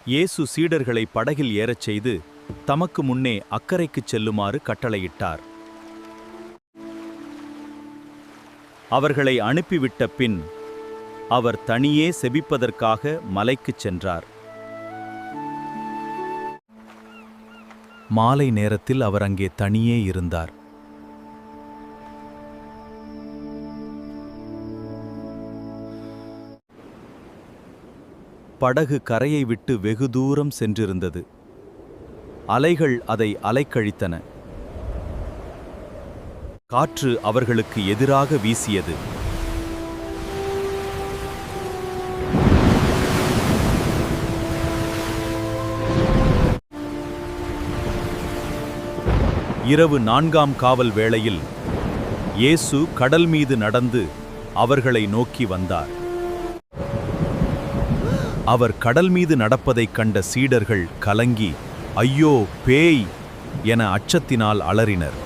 இயேசு சீடர்களை படகில் ஏறச் செய்து தமக்கு முன்னே அக்கரைக்குச் செல்லுமாறு கட்டளையிட்டார். அவர்களை அனுப்பிவிட்ட பின் அவர் தனியே செபிப்பதற்காக மலைக்குச் சென்றார். மாலை நேரத்தில் அவர் அங்கே தனியே இருந்தார். படகு கரையை விட்டு வெகு தூரம் சென்றிருந்தது. அலைகள் அதை அலைக்கழித்தன. காற்று அவர்களுக்கு எதிராக வீசியது. இரவு 4ஆம் காவல் வேளையில் இயேசு கடல் மீது நடந்து அவர்களை நோக்கி வந்தார். அவர் கடல் மீது நடப்பதைக் கண்ட சீடர்கள் கலங்கி, ஐயோ பேய் என அச்சத்தினால் அலறினர்.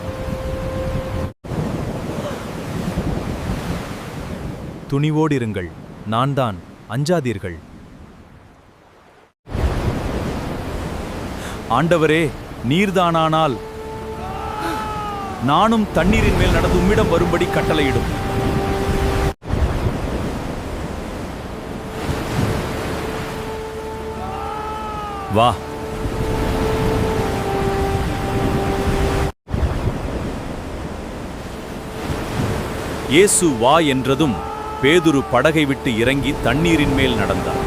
துணிவோடிருங்கள், நான்தான், அஞ்சாதீர்கள். ஆண்டவரே, நீர்தானானால் நானும் தண்ணீரின் மேல் நடந்து உம்மிடம் வரும்படி கட்டளையிடும். வா. இயேசு வா என்றதும் பேதுரு படகை விட்டு இறங்கி தண்ணீரின் மேல் நடந்தார்.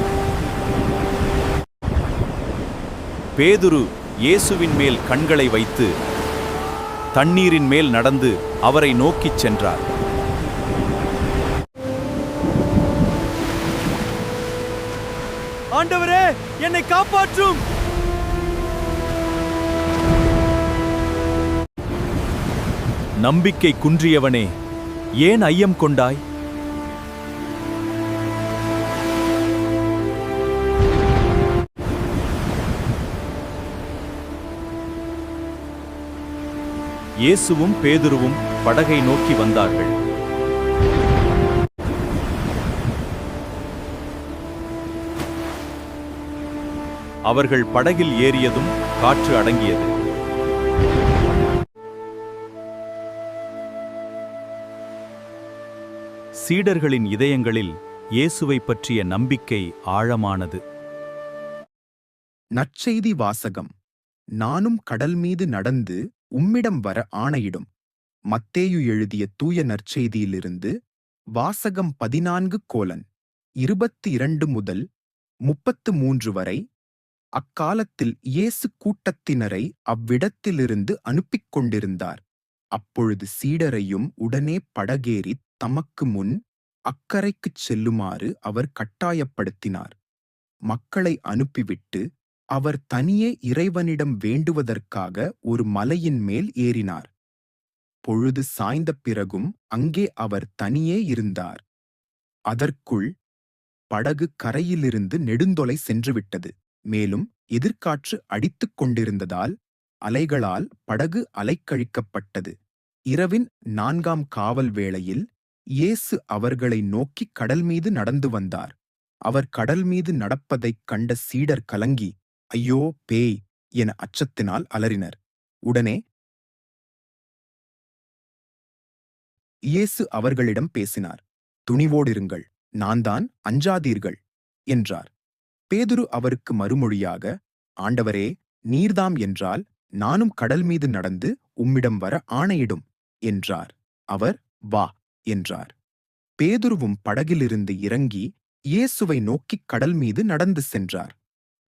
பேதுரு இயேசுவின் மேல் கண்களை வைத்து தண்ணீரின் மேல் நடந்து அவரை நோக்கிச் சென்றார். ஆண்டவரே, என்னை காப்பாற்றும்! நம்பிக்கை குன்றியவனே, ஏன் ஐயம் கொண்டாய்? இயேசுவும் பேதுருவும் படகை நோக்கி வந்தார்கள். அவர்கள் படகில் ஏறியதும் காற்று அடங்கியது. சீடர்களின் இதயங்களில் இயேசுவை பற்றிய நம்பிக்கை ஆழமானது. நற்செய்தி வாசகம். நானும் கடல் மீது நடந்து உம்மிடம் வர ஆணையிடும். மத்தேயு எழுதிய தூய நற்செய்தியிலிருந்து வாசகம் 14:22 முதல் 33 வரை. அக்காலத்தில் இயேசு கூட்டத்தினரை அவ்விடத்திலிருந்து அனுப்பிக் கொண்டிருந்தார். அப்பொழுது சீடரையும் உடனே படகேறித் தமக்கு முன் அக்கரைக்குச் செல்லுமாறு அவர் கட்டாயப்படுத்தினார். மக்களை அனுப்பிவிட்டு அவர் தனியே இறைவனிடம் வேண்டுவதற்காக ஒரு மலையின் மேல் ஏறினார். பொழுது சாய்ந்த பிறகும் அங்கே அவர் தனியே இருந்தார். அதற்குள் படகு கரையிலிருந்து நெடுந்தொலை சென்றுவிட்டது. மேலும் எதிர்காற்று அடித்துக் கொண்டிருந்ததால் அலைகளால் படகு அலைக்கழிக்கப்பட்டது. இரவின் 4ஆம் காவல் வேளையில் இயேசு அவர்களை நோக்கி கடல் மீது நடந்து வந்தார். அவர் கடல் மீது நடப்பதைக் கண்ட சீடர் கலங்கி, ஐயோ பேய் என அச்சத்தினால் அலறினர். உடனே இயேசு அவர்களிடம் பேசினார். துணிவோடிருங்கள், நான்தான், அஞ்சாதீர்கள் என்றார். பேதுரு அவருக்கு மறுமொழியாக, ஆண்டவரே, நீர்தாம் என்றால் நானும் கடல் மீது நடந்து உம்மிடம் வர ஆணையிடும் என்றார். அவர் வா என்றார். பேதுருவும் படகிலிருந்து இறங்கி இயேசுவை நோக்கிக் கடல் மீது நடந்து சென்றார்.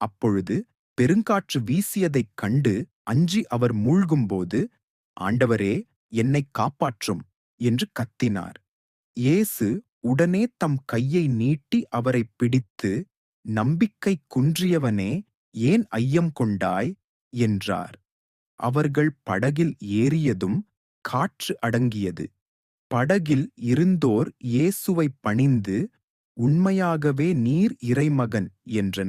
அப்பொழுது பெருங்காற்று வீசியதைக் கண்டு அஞ்சி அவர் மூழ்கும்போது, ஆண்டவரே, என்னைக் காப்பாற்றும் என்று கத்தினார். இயேசு உடனே தம் கையை நீட்டி அவரைப் பிடித்து, நம்பிக்கை குன்றியவனே, ஏன் ஐயம் கொண்டாய் என்றார். அவர்கள் படகில் ஏறியதும் காற்று அடங்கியது. படகில் இருந்தோர் இயேசுவைப் பணிந்து, உண்மையாகவே நீர் இறைமகன் என்றனர்.